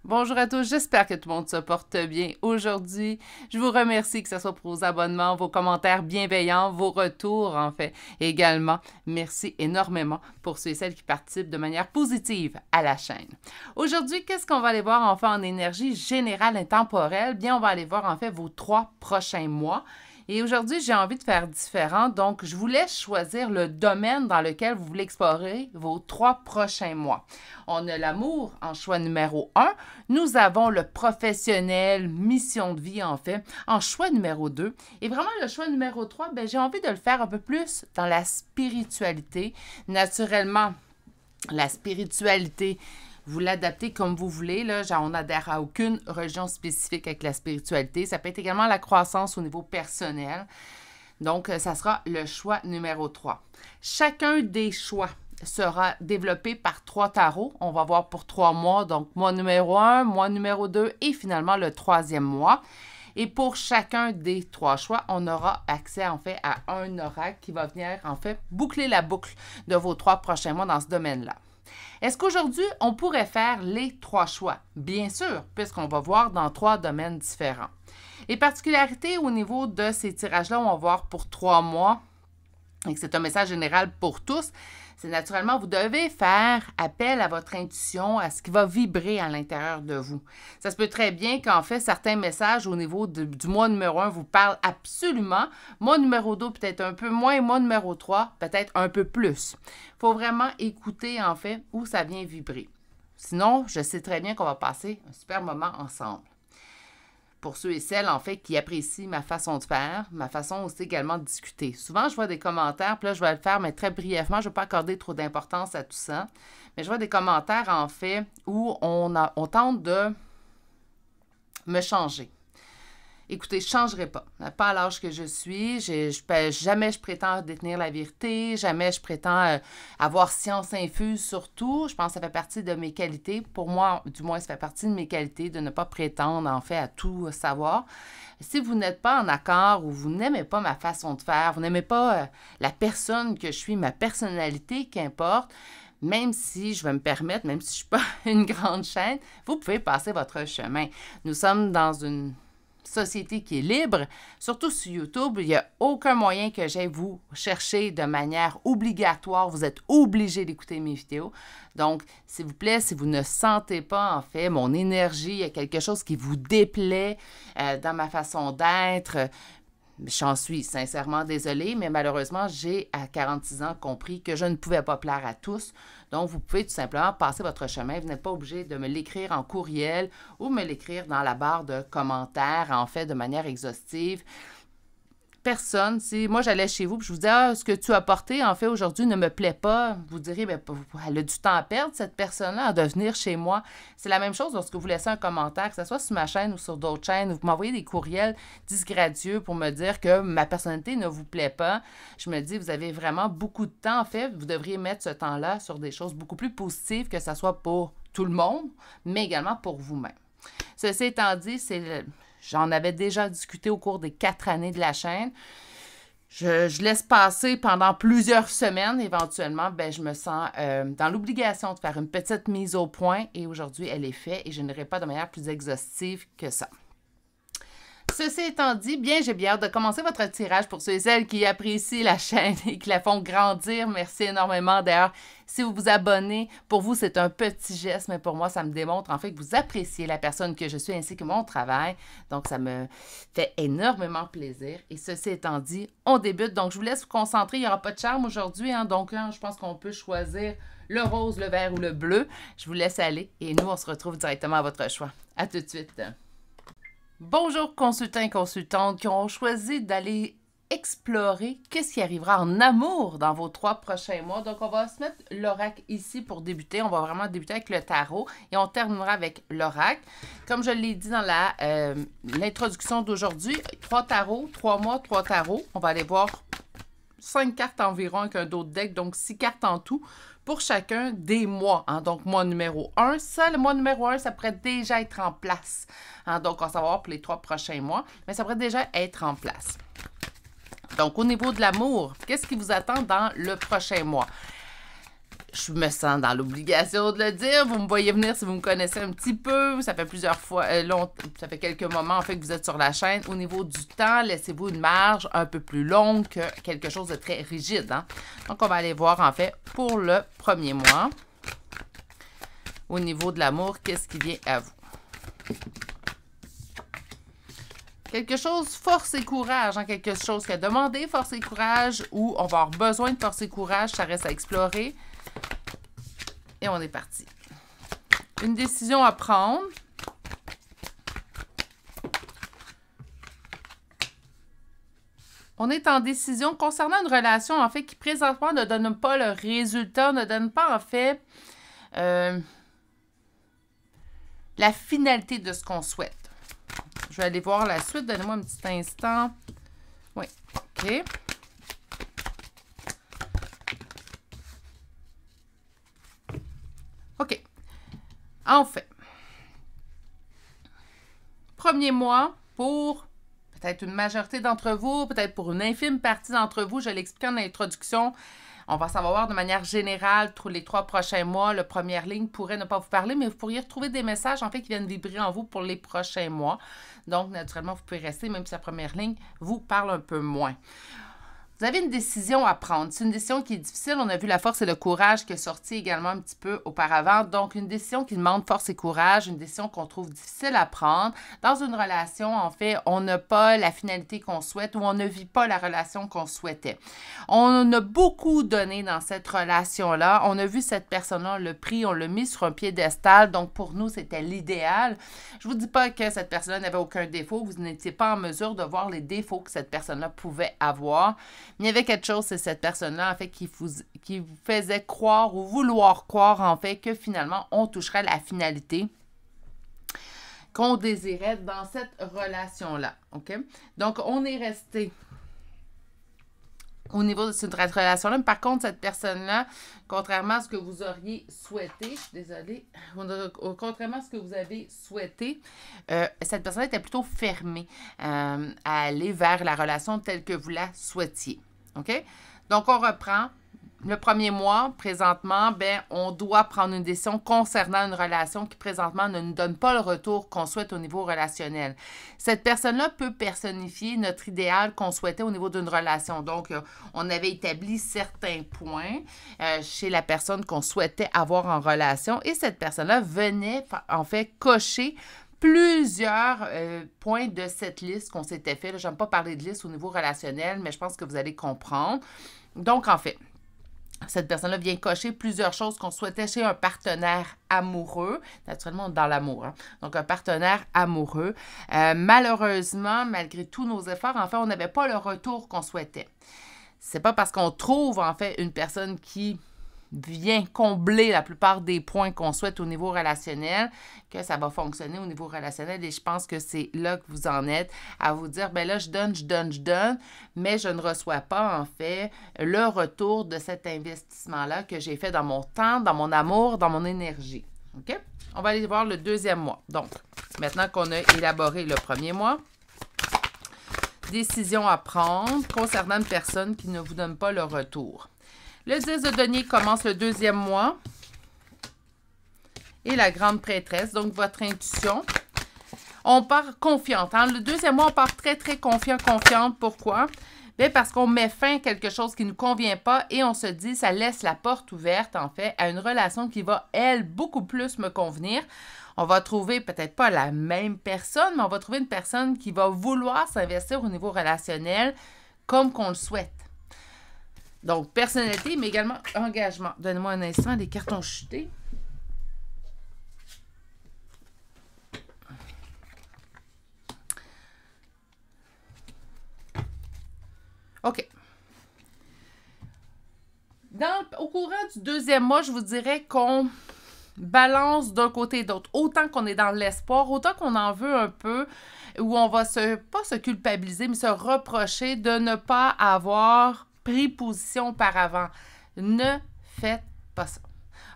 Bonjour à tous, j'espère que tout le monde se porte bien aujourd'hui. Je vous remercie que ce soit pour vos abonnements, vos commentaires bienveillants, vos retours en fait également. Merci énormément pour ceux et celles qui participent de manière positive à la chaîne. Aujourd'hui, qu'est-ce qu'on va aller voir en fait en énergie générale intemporelle? Bien, on va aller voir en fait vos 3 prochains mois. Et aujourd'hui, j'ai envie de faire différent, donc je vous laisse choisir le domaine dans lequel vous voulez explorer vos 3 prochains mois. On a l'amour en choix numéro 1, nous avons le professionnel, mission de vie en fait, en choix numéro 2. Et vraiment le choix numéro 3, ben, j'ai envie de le faire un peu plus dans la spiritualité. Naturellement, la spiritualité, vous l'adaptez comme vous voulez. Là. On n'adhère à aucune religion spécifique avec la spiritualité. Ça peut être également la croissance au niveau personnel. Donc, ça sera le choix numéro 3. Chacun des choix sera développé par 3 tarots. On va voir pour 3 mois. Donc, mois numéro 1, mois numéro 2 et finalement le 3e mois. Et pour chacun des 3 choix, on aura accès en fait à un oracle qui va venir en fait boucler la boucle de vos 3 prochains mois dans ce domaine-là. Est-ce qu'aujourd'hui, on pourrait faire les 3 choix? Bien sûr, puisqu'on va voir dans 3 domaines différents. Les particularités au niveau de ces tirages-là, on va voir pour 3 mois, et que c'est un message général pour tous, c'est naturellement, vous devez faire appel à votre intuition, à ce qui va vibrer à l'intérieur de vous. Ça se peut très bien qu'en fait, certains messages au niveau du mois numéro 1 vous parlent absolument. Mois numéro 2, peut-être un peu moins. Mois numéro 3, peut-être un peu plus. Il faut vraiment écouter, en fait, où ça vient vibrer. Sinon, je sais très bien qu'on va passer un super moment ensemble. Pour ceux et celles, en fait, qui apprécient ma façon de faire, ma façon aussi également de discuter. Souvent, je vois des commentaires, puis là, je vais le faire, mais très brièvement, je ne vais pas accorder trop d'importance à tout ça. Mais je vois des commentaires, en fait, où on tente de me changer. Écoutez, je ne changerai pas. Pas à l'âge que je suis. Jamais je prétends détenir la vérité. Jamais je prétends avoir science infuse sur tout. Je pense que ça fait partie de mes qualités. Pour moi, du moins, ça fait partie de mes qualités de ne pas prétendre, en fait, à tout savoir. Si vous n'êtes pas en accord ou vous n'aimez pas ma façon de faire, vous n'aimez pas la personne que je suis, ma personnalité, qu'importe, même si je vais me permettre, même si je ne suis pas une grande chaîne, vous pouvez passer votre chemin. Nous sommes dans une société qui est libre, surtout sur YouTube, il n'y a aucun moyen que j'aille vous chercher de manière obligatoire. Vous êtes obligé d'écouter mes vidéos. Donc, s'il vous plaît, si vous ne sentez pas, en fait, mon énergie, il y a quelque chose qui vous déplaît dans ma façon d'être, j'en suis sincèrement désolée, mais malheureusement, j'ai à 46 ans compris que je ne pouvais pas plaire à tous. Donc, vous pouvez tout simplement passer votre chemin. Vous n'êtes pas obligé de me l'écrire en courriel ou me l'écrire dans la barre de commentaires, en fait, de manière exhaustive. Personne, si moi j'allais chez vous et je vous dis ce que tu as porté en fait aujourd'hui ne me plaît pas, vous direz ben, elle a du temps à perdre cette personne-là à venir chez moi. C'est la même chose lorsque vous laissez un commentaire, que ce soit sur ma chaîne ou sur d'autres chaînes, vous m'envoyez des courriels disgracieux pour me dire que ma personnalité ne vous plaît pas. Je me dis vous avez vraiment beaucoup de temps en fait, vous devriez mettre ce temps-là sur des choses beaucoup plus positives, que ce soit pour tout le monde, mais également pour vous-même. Ceci étant dit, j'en avais déjà discuté au cours des 4 années de la chaîne. Je laisse passer pendant plusieurs semaines. Éventuellement, ben, je me sens dans l'obligation de faire une petite mise au point. Et aujourd'hui, elle est faite et je n'irai pas de manière plus exhaustive que ça. Ceci étant dit, bien, j'ai bien hâte de commencer votre tirage pour ceux et celles qui apprécient la chaîne et qui la font grandir. Merci énormément. D'ailleurs, si vous vous abonnez, pour vous, c'est un petit geste, mais pour moi, ça me démontre en fait que vous appréciez la personne que je suis ainsi que mon travail. Donc, ça me fait énormément plaisir. Et ceci étant dit, on débute. Donc, je vous laisse vous concentrer. Il n'y aura pas de charme aujourd'hui. Hein? Donc, là, je pense qu'on peut choisir le rose, le vert ou le bleu. Je vous laisse aller et nous, on se retrouve directement à votre choix. À tout de suite. Bonjour consultants et consultantes qui ont choisi d'aller explorer qu'est-ce qui arrivera en amour dans vos 3 prochains mois. Donc, on va se mettre l'oracle ici pour débuter. On va vraiment débuter avec le tarot et on terminera avec l'oracle. Comme je l'ai dit dans l'introduction d'aujourd'hui, 3 tarots, 3 mois, 3 tarots. On va aller voir 5 cartes environ avec un d'autres deck, donc 6 cartes en tout pour chacun des mois. Hein. Donc, mois numéro 1, ça, le mois numéro 1, ça pourrait déjà être en place. Hein. Donc, on va savoir pour les 3 prochains mois, mais ça pourrait déjà être en place. Donc, au niveau de l'amour, qu'est-ce qui vous attend dans le prochain mois? je me sens dans l'obligation de le dire. Vous me voyez venir si vous me connaissez un petit peu. Ça fait plusieurs fois, ça fait quelques moments en fait que vous êtes sur la chaîne. Au niveau du temps, laissez-vous une marge un peu plus longue que quelque chose de très rigide. Hein? Donc, on va aller voir en fait pour le premier mois. Au niveau de l'amour, qu'est-ce qui vient à vous? Quelque chose, force et courage, hein? Quelque chose qui a demandé force et courage ou on va avoir besoin de force et courage, ça reste à explorer. Et on est parti. Une décision à prendre. On est en décision concernant une relation, en fait, qui présentement ne donne pas le résultat, ne donne pas, en fait, la finalité de ce qu'on souhaite. Je vais aller voir la suite. Donnez-moi un petit instant. Oui, OK. OK. En fait, premier mois pour peut-être une majorité d'entre vous, peut-être pour une infime partie d'entre vous, je l'explique en introduction. On va savoir de manière générale, les 3 prochains mois, la première ligne pourrait ne pas vous parler, mais vous pourriez retrouver des messages en fait qui viennent vibrer en vous pour les prochains mois. Donc, naturellement, vous pouvez rester, même si la première ligne vous parle un peu moins. Vous avez une décision à prendre. C'est une décision qui est difficile. On a vu la force et le courage qui est sorti également un petit peu auparavant. Donc, une décision qui demande force et courage, une décision qu'on trouve difficile à prendre. Dans une relation, en fait, on n'a pas la finalité qu'on souhaite ou on ne vit pas la relation qu'on souhaitait. On a beaucoup donné dans cette relation-là. On a vu cette personne-là, on l'a pris, on l'a mis sur un piédestal. Donc, pour nous, c'était l'idéal. Je ne vous dis pas que cette personne-là n'avait aucun défaut. Vous n'étiez pas en mesure de voir les défauts que cette personne-là pouvait avoir. Mais il y avait quelque chose, c'est cette personne-là, en fait, qui vous faisait croire ou vouloir croire, en fait, que finalement, on toucherait la finalité qu'on désirait dans cette relation-là, OK? Donc, on est resté au niveau de cette relation-là. Mais par contre, cette personne-là, contrairement à ce que vous auriez souhaité, je suis désolée, contrairement à ce que vous avez souhaité, cette personne-là était plutôt fermée à aller vers la relation telle que vous la souhaitiez. OK? Donc, on reprend. Le premier mois, présentement, on doit prendre une décision concernant une relation qui, présentement, ne nous donne pas le retour qu'on souhaite au niveau relationnel. Cette personne-là peut personnifier notre idéal qu'on souhaitait au niveau d'une relation. Donc, on avait établi certains points chez la personne qu'on souhaitait avoir en relation et cette personne-là venait, en fait, cocher plusieurs points de cette liste qu'on s'était fait. Je n'aime pas parler de liste au niveau relationnel, mais je pense que vous allez comprendre. Donc, en fait, cette personne-là vient cocher plusieurs choses qu'on souhaitait chez un partenaire amoureux. Naturellement, dans l'amour. Hein? Donc, un partenaire amoureux. Malheureusement, malgré tous nos efforts, en fait, on n'avait pas le retour qu'on souhaitait. C'est pas parce qu'on trouve, en fait, une personne qui vient combler la plupart des points qu'on souhaite au niveau relationnel, que ça va fonctionner au niveau relationnel. Et je pense que c'est là que vous en êtes, à vous dire, là, je donne, mais je ne reçois pas, en fait, le retour de cet investissement-là que j'ai fait dans mon temps, dans mon amour, dans mon énergie. OK? On va aller voir le deuxième mois. Donc, maintenant qu'on a élaboré le premier mois, décision à prendre concernant une personne qui ne vous donne pas le retour. Le 10 de denier commence le deuxième mois. Et la grande prêtresse, donc votre intuition. On part confiante. Hein? Le deuxième mois, on part très, très confiante. Pourquoi? Bien, parce qu'on met fin à quelque chose qui ne nous convient pas et on se dit, ça laisse la porte ouverte, en fait, à une relation qui va, elle, beaucoup plus me convenir. On va trouver peut-être pas la même personne, mais on va trouver une personne qui va vouloir s'investir au niveau relationnel comme qu'on le souhaite. Donc, personnalité, mais également engagement. Donnez-moi un instant, les cartes ont chuté. OK. Au courant du deuxième mois, je vous dirais qu'on balance d'un côté et d'autre. Autant qu'on est dans l'espoir, autant qu'on en veut un peu, où on va pas se culpabiliser, mais se reprocher de ne pas avoir pris position auparavant. Ne faites pas ça.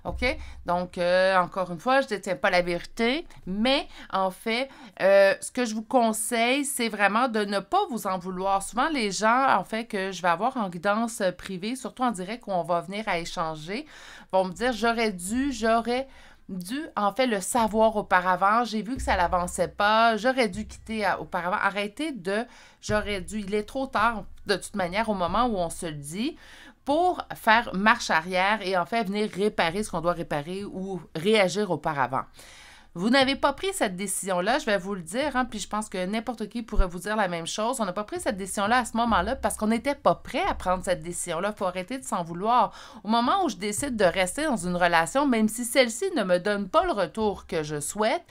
OK? Donc, encore une fois, je ne détiens pas la vérité, mais en fait, ce que je vous conseille, c'est vraiment de ne pas vous en vouloir. Souvent, les gens, en fait, que je vais avoir en guidance privée, surtout en direct où on va venir à échanger, vont me dire, j'aurais dû, en fait, le savoir auparavant. J'ai vu que ça n'avançait pas. J'aurais dû quitter auparavant. Arrêtez de j'aurais dû. Il est trop tard, de toute manière, au moment où on se le dit, pour faire marche arrière et en fait venir réparer ce qu'on doit réparer ou réagir auparavant. Vous n'avez pas pris cette décision-là, je vais vous le dire, hein, puis je pense que n'importe qui pourrait vous dire la même chose. On n'a pas pris cette décision-là à ce moment-là parce qu'on n'était pas prêt à prendre cette décision-là. Il faut arrêter de s'en vouloir. Au moment où je décide de rester dans une relation, même si celle-ci ne me donne pas le retour que je souhaite,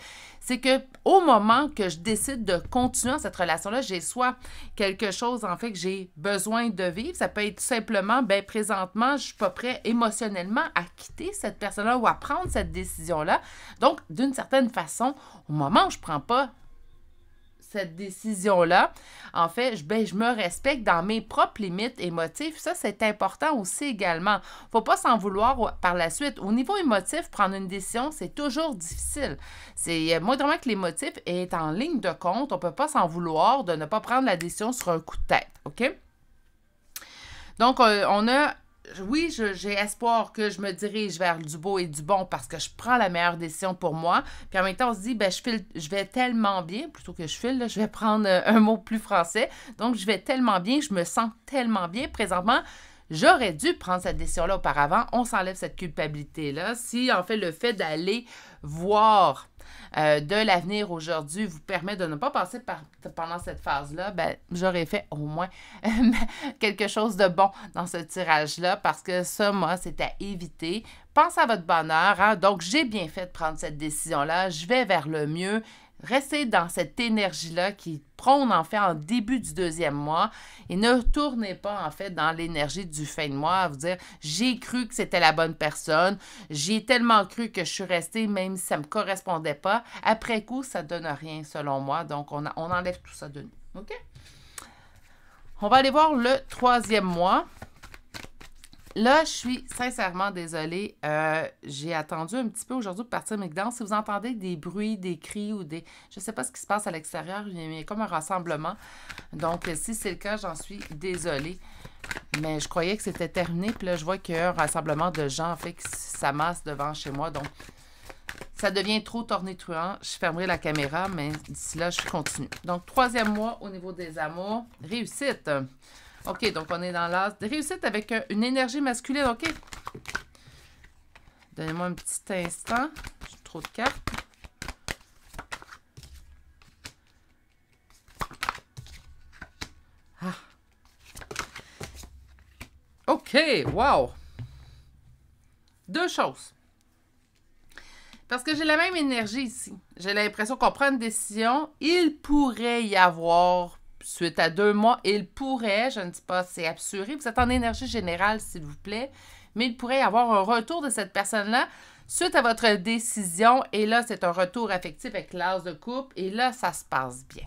c'est que au moment que je décide de continuer dans cette relation-là, j'ai soit quelque chose, en fait, que j'ai besoin de vivre. Ça peut être tout simplement, bien, présentement, je ne suis pas prêt émotionnellement à quitter cette personne-là ou à prendre cette décision-là. Donc, d'une certaine façon, au moment où je ne prends pas cette décision-là, en fait, je me respecte dans mes propres limites émotives. Ça, c'est important aussi également. Il ne faut pas s'en vouloir par la suite. Au niveau émotif, prendre une décision, c'est toujours difficile. C'est moindrement que l'émotif est en ligne de compte. On ne peut pas s'en vouloir de ne pas prendre la décision sur un coup de tête. OK? Donc, on a... Oui, j'ai espoir que je me dirige vers du beau et du bon parce que je prends la meilleure décision pour moi. Puis en même temps, on se dit, ben, je vais tellement bien, plutôt que je file, là, je vais prendre un mot plus français. Donc, je vais tellement bien, je me sens tellement bien présentement. J'aurais dû prendre cette décision-là auparavant. On s'enlève cette culpabilité-là. Si, en fait, le fait d'aller voir de l'avenir aujourd'hui vous permet de ne pas passer pendant cette phase-là, ben, j'aurais fait au moins quelque chose de bon dans ce tirage-là parce que ça, moi, c'est à éviter. Pensez à votre bonheur. Hein? Donc, j'ai bien fait de prendre cette décision-là. Je vais vers le mieux. Restez dans cette énergie-là qui prône en fait en début du deuxième mois et ne tournez pas en fait dans l'énergie du fin de mois à vous dire j'ai cru que c'était la bonne personne, j'ai tellement cru que je suis restée même si ça ne me correspondait pas. Après coup, ça ne donne rien selon moi, donc on enlève tout ça de nous. OK? On va aller voir le troisième mois. Là, je suis sincèrement désolée. J'ai attendu un petit peu aujourd'hui pour partir mes guidances. Si vous entendez des bruits, des cris ou des... Je ne sais pas ce qui se passe à l'extérieur. Il y a comme un rassemblement. Donc, si c'est le cas, j'en suis désolée. Mais je croyais que c'était terminé. Puis là, je vois qu'il y a un rassemblement de gens, en fait, qui s'amassent devant chez moi. Donc, ça devient trop tornitruant. Je fermerai la caméra, mais d'ici là, je continue. Donc, troisième mois au niveau des amours. Réussite. OK, donc on est dans l'as de réussite avec une énergie masculine. OK. Donnez-moi un petit instant. J'ai trop de cartes. Ah. OK, wow. Deux choses. Parce que j'ai la même énergie ici. J'ai l'impression qu'on prend une décision. Il pourrait y avoir... Suite à 2 mois, il pourrait, je ne dis pas c'est assuré, vous êtes en énergie générale s'il vous plaît, mais il pourrait y avoir un retour de cette personne-là suite à votre décision et là c'est un retour affectif avec l'as de coupe et là ça se passe bien.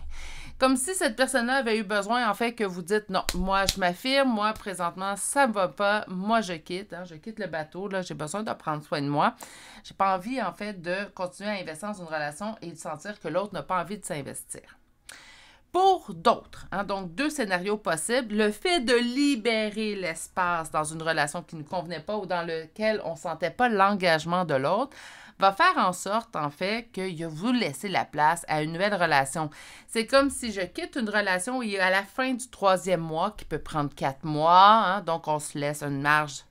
Comme si cette personne-là avait eu besoin en fait que vous dites non, moi je m'affirme, moi présentement ça ne va pas, moi je quitte, hein, je quitte le bateau, là j'ai besoin de prendre soin de moi. J'ai pas envie en fait de continuer à investir dans une relation et de sentir que l'autre n'a pas envie de s'investir. Pour d'autres, hein, donc 2 scénarios possibles, le fait de libérer l'espace dans une relation qui ne convenait pas ou dans lequel on ne sentait pas l'engagement de l'autre va faire en sorte, en fait, que vous laissez la place à une nouvelle relation. C'est comme si je quitte une relation et à la fin du 3e mois, qui peut prendre 4 mois, hein, donc on se laisse une marge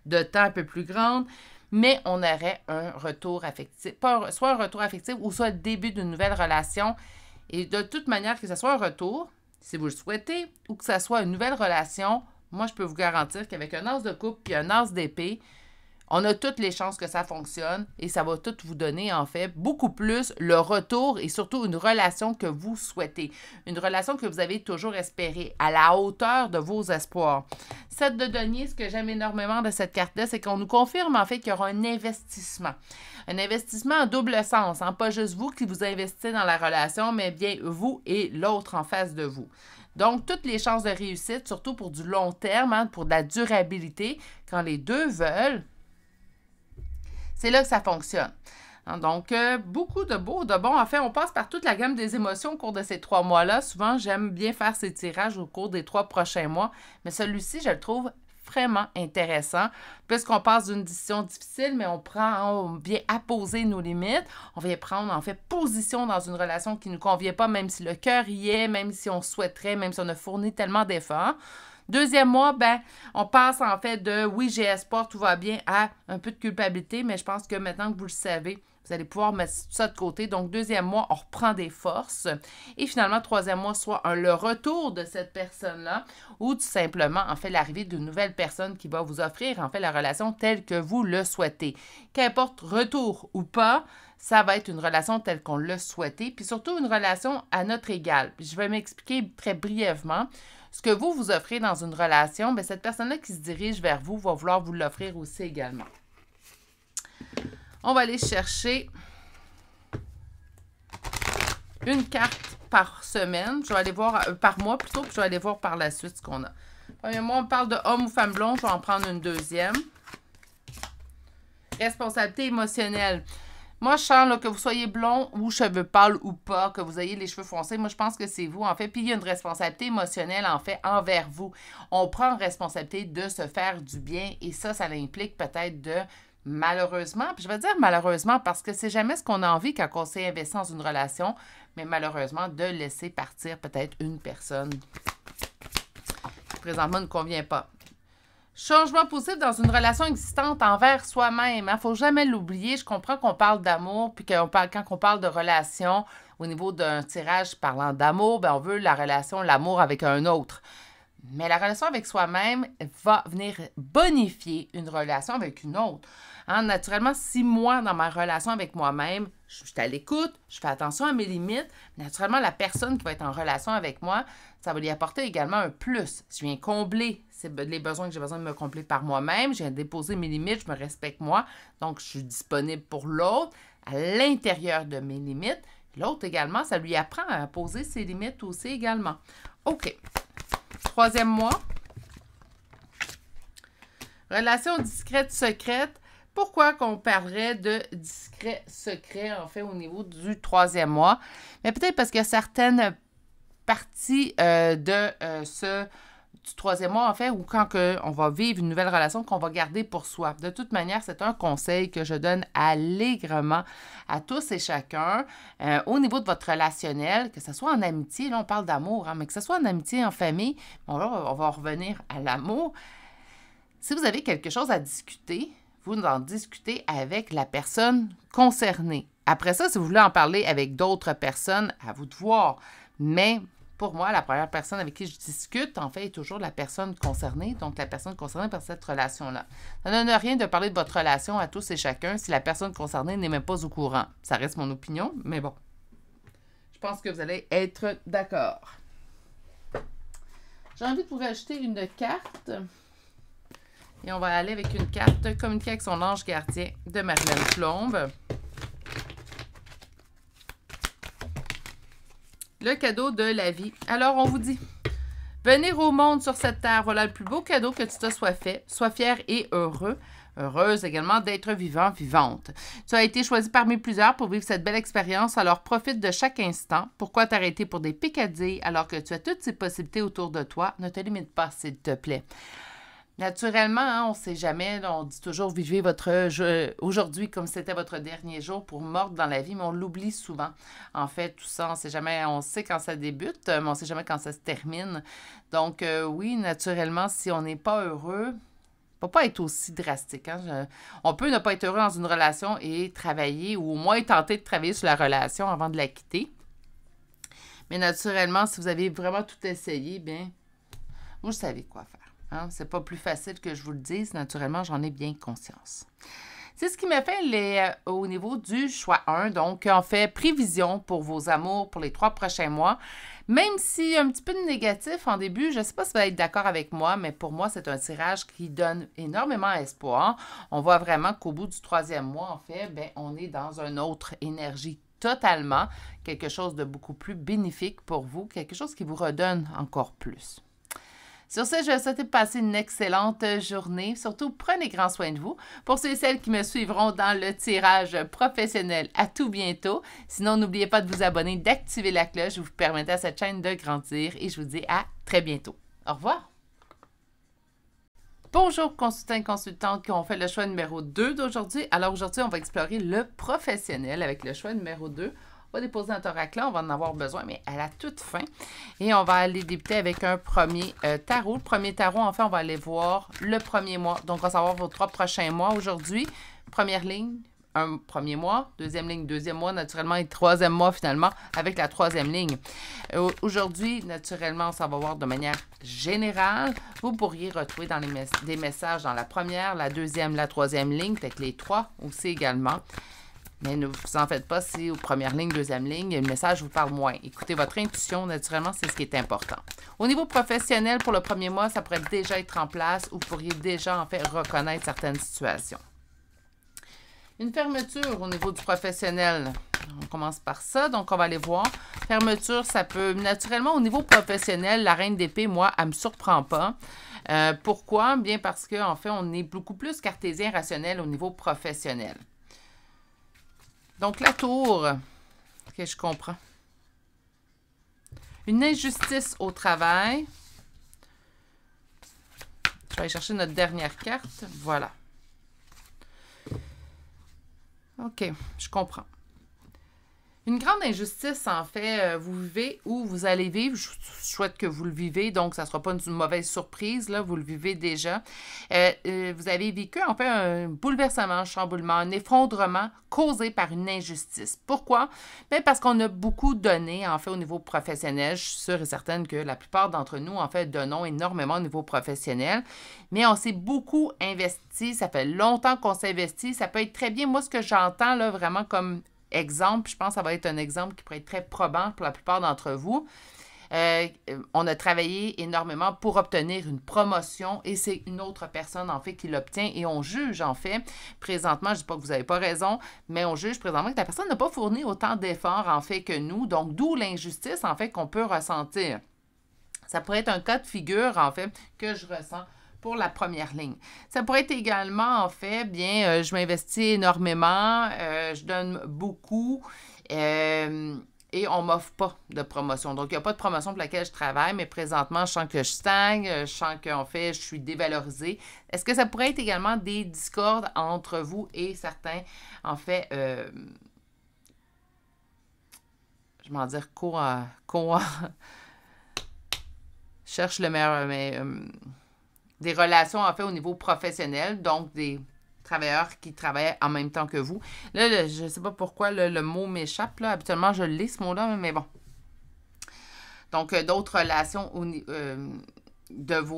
de temps un peu plus grande, mais on aurait un retour affectif, soit un retour affectif ou soit le début d'une nouvelle relation. Et de toute manière, que ce soit un retour, si vous le souhaitez, ou que ce soit une nouvelle relation, moi, je peux vous garantir qu'avec un as de coupe et un as d'épée, on a toutes les chances que ça fonctionne et ça va tout vous donner, en fait, beaucoup plus le retour et surtout une relation que vous souhaitez. Une relation que vous avez toujours espérée, à la hauteur de vos espoirs. 7 de denier, ce que j'aime énormément de cette carte-là, c'est qu'on nous confirme, en fait, qu'il y aura un investissement. Un investissement en double sens, hein? Pas juste vous qui vous investissez dans la relation, mais bien vous et l'autre en face de vous. Donc, toutes les chances de réussite, surtout pour du long terme, hein, pour de la durabilité, quand les deux veulent, C'est là que ça fonctionne. Donc, beaucoup de beau, de bon. En fait, on passe par toute la gamme des émotions au cours de ces 3 mois-là. Souvent, j'aime bien faire ces tirages au cours des 3 prochains mois, mais celui-ci, je le trouve vraiment intéressant, puisqu'on passe d'une décision difficile, mais on vient apposer nos limites, on vient prendre, en fait, position dans une relation qui ne nous convient pas, même si le cœur y est, même si on souhaiterait, même si on a fourni tellement d'efforts. Deuxième mois, on passe en fait de « oui, j'ai espoir, tout va bien » à un peu de culpabilité, mais je pense que maintenant que vous le savez, vous allez pouvoir mettre ça de côté. Donc, deuxième mois, on reprend des forces. Et finalement, troisième mois, soit le retour de cette personne-là ou tout simplement, en fait, l'arrivée d'une nouvelle personne qui va vous offrir, en fait, la relation telle que vous le souhaitez. Qu'importe retour ou pas, ça va être une relation telle qu'on l'a souhaité, puis surtout une relation à notre égal. Puis je vais m'expliquer très brièvement. Ce que vous offrez dans une relation, cette personne-là qui se dirige vers vous va vouloir vous l'offrir aussi également. On va aller chercher une carte par semaine. Je vais aller voir, par mois plutôt, puis je vais aller voir par la suite ce qu'on a. Premièrement, on parle de homme ou femme blonde. Je vais en prendre une deuxième. Responsabilité émotionnelle. Moi, je sens là, que vous soyez blond ou cheveux pâles ou pas, que vous ayez les cheveux foncés, moi, je pense que c'est vous, en fait. Puis, il y a une responsabilité émotionnelle, en fait, envers vous. On prend responsabilité de se faire du bien et ça implique peut-être de, malheureusement, puis je vais dire malheureusement parce que c'est jamais ce qu'on a envie quand on s'est investi dans une relation, mais malheureusement, de laisser partir peut-être une personne qui présentement ne convient pas. Changement positif dans une relation existante envers soi-même. Il ne faut jamais l'oublier. Je comprends qu'on parle d'amour, puis quand on parle de relation, au niveau d'un tirage parlant d'amour, on veut la relation, l'amour avec un autre. Mais la relation avec soi-même va venir bonifier une relation avec une autre. Naturellement, si moi, dans ma relation avec moi-même, je suis à l'écoute, je fais attention à mes limites, naturellement, la personne qui va être en relation avec moi, ça va lui apporter également un plus. Je viens combler les besoins que j'ai besoin de me combler par moi-même, je viens déposer mes limites, je me respecte moi, donc je suis disponible pour l'autre à l'intérieur de mes limites. L'autre également, ça lui apprend à poser ses limites aussi également. OK. Troisième mois. Relation discrète, secrète. Pourquoi qu'on parlerait de discret, secret, en fait, au niveau du troisième mois? Mais peut-être parce qu'il y a certaines parties du troisième mois, en fait, ou quand on va vivre une nouvelle relation qu'on va garder pour soi. De toute manière, c'est un conseil que je donne allègrement à tous et chacun au niveau de votre relationnel, que ce soit en amitié, là on parle d'amour, mais que ce soit en amitié, en famille, bon là, on va revenir à l'amour. Si vous avez quelque chose à discuter, vous en discutez avec la personne concernée. Après ça, si vous voulez en parler avec d'autres personnes, à vous de voir. Mais pour moi, la première personne avec qui je discute, en fait, est toujours la personne concernée, donc la personne concernée par cette relation-là. Ça ne donne rien de parler de votre relation à tous et chacun si la personne concernée n'est même pas au courant. Ça reste mon opinion, mais bon. Je pense que vous allez être d'accord. J'ai envie de vous rajouter une carte. Et on va aller avec une carte « Communiquer avec son ange gardien » de Marlène Plombe. Le cadeau de la vie. Alors, on vous dit, venir au monde sur cette terre, voilà le plus beau cadeau que tu te sois fait. Sois fier et heureux. Heureuse également d'être vivant, vivante. Tu as été choisi parmi plusieurs pour vivre cette belle expérience, alors profite de chaque instant. Pourquoi t'arrêter pour des picadilles alors que tu as toutes ces possibilités autour de toi? Ne te limite pas, s'il te plaît. Naturellement, on ne sait jamais, on dit toujours vivez votre aujourd'hui comme si c'était votre dernier jour pour mordre dans la vie, mais on l'oublie souvent. En fait, tout ça, on sait jamais, on sait quand ça débute, mais on ne sait jamais quand ça se termine. Donc, oui, naturellement, si on n'est pas heureux, ne peut pas être aussi drastique. On peut ne pas être heureux dans une relation et travailler, ou au moins tenter de travailler sur la relation avant de la quitter. Mais naturellement, si vous avez vraiment tout essayé, bien, vous savez quoi faire. C'est pas plus facile que je vous le dise. Naturellement, j'en ai bien conscience. C'est ce qui m'a fait au niveau du choix 1. Donc, en fait, prévision pour vos amours pour les 3 prochains mois. Même s'il y a un petit peu de négatif en début, je ne sais pas si vous allez être d'accord avec moi, mais pour moi, c'est un tirage qui donne énormément espoir. On voit vraiment qu'au bout du 3e mois, en fait, on est dans une autre énergie totalement. Quelque chose de beaucoup plus bénéfique pour vous. Quelque chose qui vous redonne encore plus. Sur ce, je vais vous souhaiter de passer une excellente journée. Surtout, prenez grand soin de vous. Pour ceux et celles qui me suivront dans le tirage professionnel, à tout bientôt. Sinon, n'oubliez pas de vous abonner, d'activer la cloche. Vous permettez à cette chaîne de grandir et je vous dis à très bientôt. Au revoir! Bonjour consultants et consultantes qui ont fait le choix numéro 2 d'aujourd'hui. Alors aujourd'hui, on va explorer le professionnel avec le choix numéro 2. On va déposer un oracle, on va en avoir besoin, mais à la toute fin. Et on va aller débuter avec un premier tarot. Le premier tarot, en fait, on va aller voir le premier mois. Donc, on va savoir vos 3 prochains mois aujourd'hui. Première ligne, un premier mois, deuxième ligne, deuxième mois, naturellement, et troisième mois, finalement, avec la troisième ligne. Aujourd'hui, naturellement, ça va voir de manière générale. Vous pourriez retrouver dans des messages dans la première, la deuxième, la troisième ligne, peut-être les 3 aussi également. Mais ne vous en faites pas si aux premières lignes, deuxième ligne, le message vous parle moins. Écoutez votre intuition, naturellement, c'est ce qui est important. Au niveau professionnel, pour le premier mois, ça pourrait déjà être en place ou vous pourriez déjà, en fait, reconnaître certaines situations. Une fermeture au niveau du professionnel. On commence par ça, donc on va aller voir. Fermeture, ça peut, naturellement, au niveau professionnel, la reine d'épée, moi, elle ne me surprend pas. Pourquoi? Bien parce qu'en fait, on est beaucoup plus cartésien rationnel au niveau professionnel. Donc, la tour, que je comprends. Une injustice au travail. Je vais aller chercher notre dernière carte. Voilà. OK, je comprends. Une grande injustice, en fait, vous vivez ou vous allez vivre. Je souhaite que vous le vivez, donc ça ne sera pas une mauvaise surprise, là, vous le vivez déjà. Vous avez vécu, en fait, un bouleversement, un chamboulement, un effondrement causé par une injustice. Pourquoi? Bien, parce qu'on a beaucoup donné, en fait, au niveau professionnel. Je suis sûre et certaine que la plupart d'entre nous, en fait, donnons énormément au niveau professionnel, mais on s'est beaucoup investi. Ça fait longtemps qu'on s'investit. Ça peut être très bien. Moi, ce que j'entends, là, vraiment comme exemple, je pense que ça va être un exemple qui pourrait être très probant pour la plupart d'entre vous. On a travaillé énormément pour obtenir une promotion et c'est une autre personne, en fait, qui l'obtient et on juge, en fait, présentement, je ne dis pas que vous n'avez pas raison, mais on juge présentement que la personne n'a pas fourni autant d'efforts, en fait, que nous, donc d'où l'injustice, en fait, qu'on peut ressentir. Ça pourrait être un cas de figure, en fait, que je ressens pour la première ligne. Ça pourrait être également, en fait, bien, je m'investis énormément, je donne beaucoup et on ne m'offre pas de promotion. Donc, il n'y a pas de promotion pour laquelle je travaille, mais présentement, je sens que je stagne, je sens qu'en fait, je suis dévalorisée. Est-ce que ça pourrait être également des discordes entre vous et certains, en fait, je vais en dire cherche le meilleur, mais des relations, en fait, au niveau professionnel, donc des travailleurs qui travaillent en même temps que vous. Là, je ne sais pas pourquoi le mot m'échappe, là. Habituellement, je lis ce mot-là, mais bon. Donc, d'autres relations de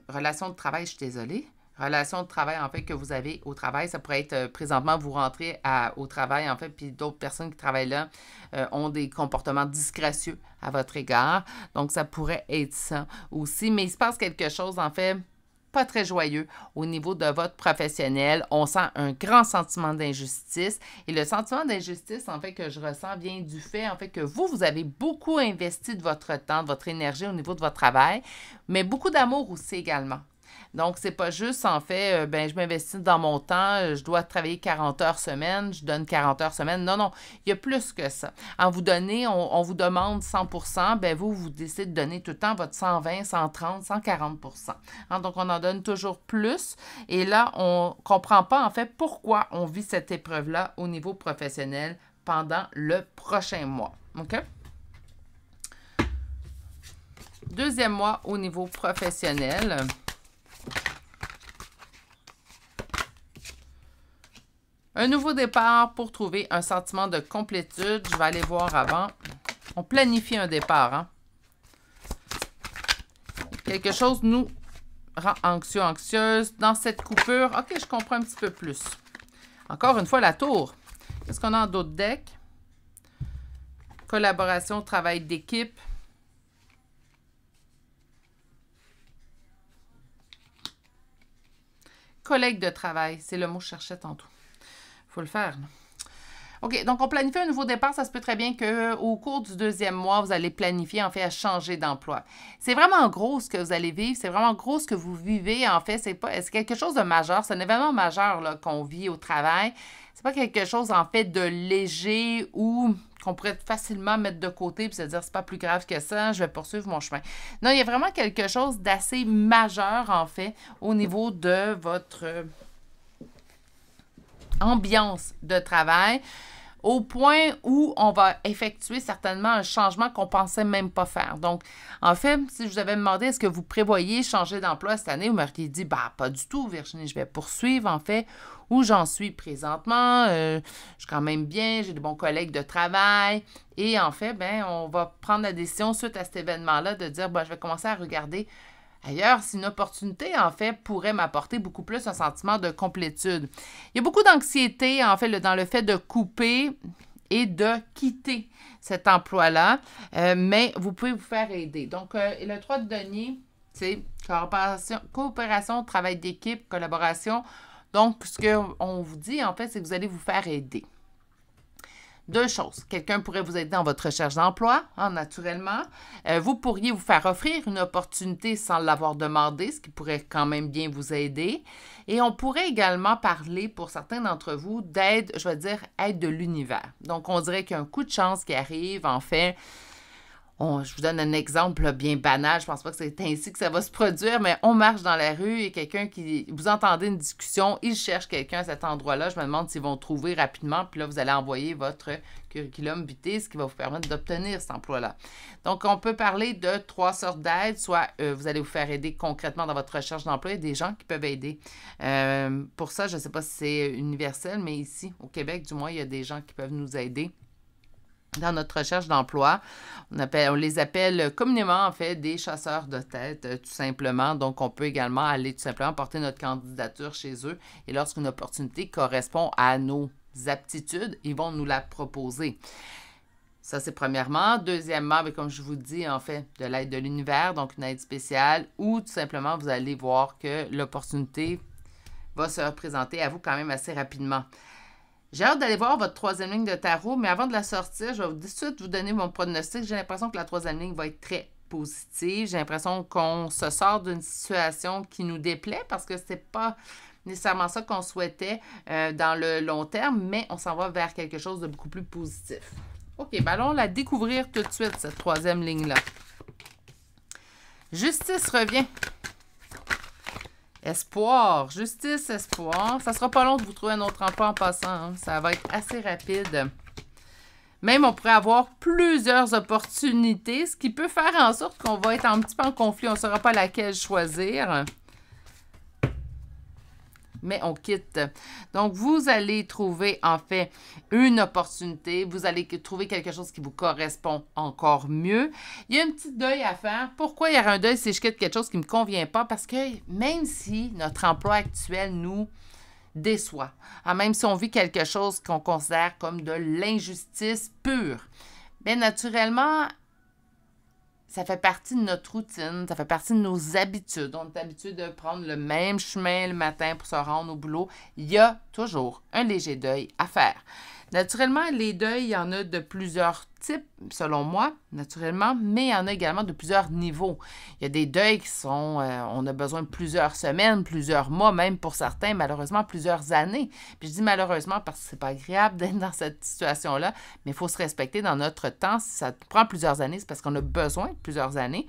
relations de travail, je suis désolée. Relations de travail, en fait, que vous avez au travail. Ça pourrait être, présentement, vous rentrez au travail, en fait, puis d'autres personnes qui travaillent là ont des comportements disgracieux à votre égard. Donc, ça pourrait être ça aussi. Mais il se passe quelque chose, en fait, pas très joyeux au niveau de votre professionnel. On sent un grand sentiment d'injustice. Et le sentiment d'injustice, en fait, que je ressens vient du fait, en fait, que vous avez beaucoup investi de votre temps, de votre énergie au niveau de votre travail, mais beaucoup d'amour aussi également. Donc, c'est pas juste, en fait, je m'investis dans mon temps, je dois travailler 40 heures semaine, je donne 40 heures semaine. Non, non, il y a plus que ça. En vous donnez, on vous demande 100%, vous décidez de donner tout le temps votre 120, 130, 140%. Donc, on en donne toujours plus. Et là, on ne comprend pas, en fait, pourquoi on vit cette épreuve-là au niveau professionnel pendant le prochain mois. OK? Deuxième mois au niveau professionnel. Un nouveau départ pour trouver un sentiment de complétude. Je vais aller voir avant. On planifie un départ. Hein? Quelque chose nous rend anxieux, anxieuse. Dans cette coupure, OK, je comprends un petit peu plus. Encore une fois, la tour. Qu'est-ce qu'on a en d'autres decks? Collaboration, travail d'équipe. Collègue de travail, c'est le mot que je cherchais tantôt. Il faut le faire. Là. OK, donc on planifie un nouveau départ. Ça se peut très bien qu'au cours du 2e mois, vous allez planifier, en fait, à changer d'emploi. C'est vraiment gros ce que vous allez vivre. C'est vraiment gros ce que vous vivez. En fait, c'est quelque chose de majeur. C'est un événement majeur là, qu'on vit au travail. C'est pas quelque chose, en fait, de léger ou qu'on pourrait facilement mettre de côté et se dire, c'est pas plus grave que ça, je vais poursuivre mon chemin. Non, il y a vraiment quelque chose d'assez majeur, en fait, au niveau de votre ambiance de travail, au point où on va effectuer certainement un changement qu'on ne pensait même pas faire. Donc, en fait, si je vous avais demandé est-ce que vous prévoyez changer d'emploi cette année, vous m'auriez dit, pas du tout, Virginie, je vais poursuivre, en fait, où j'en suis présentement. Je suis quand même bien, j'ai de bons collègues de travail. Et en fait, on va prendre la décision suite à cet événement-là de dire, je vais commencer à regarder ailleurs, si une opportunité, en fait, pourrait m'apporter beaucoup plus un sentiment de complétude. Il y a beaucoup d'anxiété, en fait, dans le fait de couper et de quitter cet emploi-là, mais vous pouvez vous faire aider. Donc, le 3 de denier, c'est coopération, travail d'équipe, collaboration. Donc, ce qu'on vous dit, en fait, c'est que vous allez vous faire aider. 2 choses. Quelqu'un pourrait vous aider dans votre recherche d'emploi, naturellement. Vous pourriez vous faire offrir une opportunité sans l'avoir demandé, ce qui pourrait quand même bien vous aider. Et on pourrait également parler, pour certains d'entre vous, d'aide, je vais dire, aide de l'univers. Donc, on dirait qu'il y a un coup de chance qui arrive, en fait. Je vous donne un exemple bien banal, je ne pense pas que c'est ainsi que ça va se produire, mais on marche dans la rue et quelqu'un qui... Vous entendez une discussion, il cherche quelqu'un à cet endroit-là, je me demande s'ils vont trouver rapidement, puis là, vous allez envoyer votre curriculum vitae, ce qui va vous permettre d'obtenir cet emploi-là. Donc, on peut parler de 3 sortes d'aides, soit vous allez vous faire aider concrètement dans votre recherche d'emploi, il y a des gens qui peuvent aider. Pour ça, je ne sais pas si c'est universel, mais ici, au Québec, du moins, il y a des gens qui peuvent nous aider dans notre recherche d'emploi. On les appelle communément, en fait, des chasseurs de tête, tout simplement. Donc, on peut également aller tout simplement porter notre candidature chez eux. Et lorsqu'une opportunité correspond à nos aptitudes, ils vont nous la proposer. Ça, c'est premièrement. Deuxièmement, comme je vous dis, en fait, de l'aide de l'univers, donc une aide spéciale, ou tout simplement, vous allez voir que l'opportunité va se représenter à vous quand même assez rapidement. J'ai hâte d'aller voir votre 3e ligne de tarot, mais avant de la sortir, je vais tout de suite vous donner mon pronostic. J'ai l'impression que la 3e ligne va être très positive. J'ai l'impression qu'on se sort d'une situation qui nous déplaît parce que c'est pas nécessairement ça qu'on souhaitait dans le long terme, mais on s'en va vers quelque chose de beaucoup plus positif. OK, allons la découvrir tout de suite, cette 3e ligne-là. Justice revient. Espoir, justice, espoir. Ça sera pas long de vous trouver un autre emploi en passant. Hein. Ça va être assez rapide. Même, on pourrait avoir plusieurs opportunités, ce qui peut faire en sorte qu'on va être un petit peu en conflit. On ne saura pas laquelle choisir. Mais on quitte. Donc, vous allez trouver, en fait, une opportunité. Vous allez trouver quelque chose qui vous correspond encore mieux. Il y a un petit deuil à faire. Pourquoi il y aura un deuil si je quitte quelque chose qui ne me convient pas? Parce que même si notre emploi actuel nous déçoit, même si on vit quelque chose qu'on considère comme de l'injustice pure, bien naturellement, ça fait partie de notre routine, ça fait partie de nos habitudes. On est habitué de prendre le même chemin le matin pour se rendre au boulot. Il y a toujours un léger deuil à faire. Naturellement, les deuils, il y en a de plusieurs types, selon moi, naturellement, mais il y en a également de plusieurs niveaux. Il y a des deuils qui sont, on a besoin de plusieurs semaines, plusieurs mois, même pour certains, malheureusement, plusieurs années. Puis je dis malheureusement parce que c'est pas agréable d'être dans cette situation-là, mais il faut se respecter dans notre temps. Si ça prend plusieurs années, c'est parce qu'on a besoin de plusieurs années.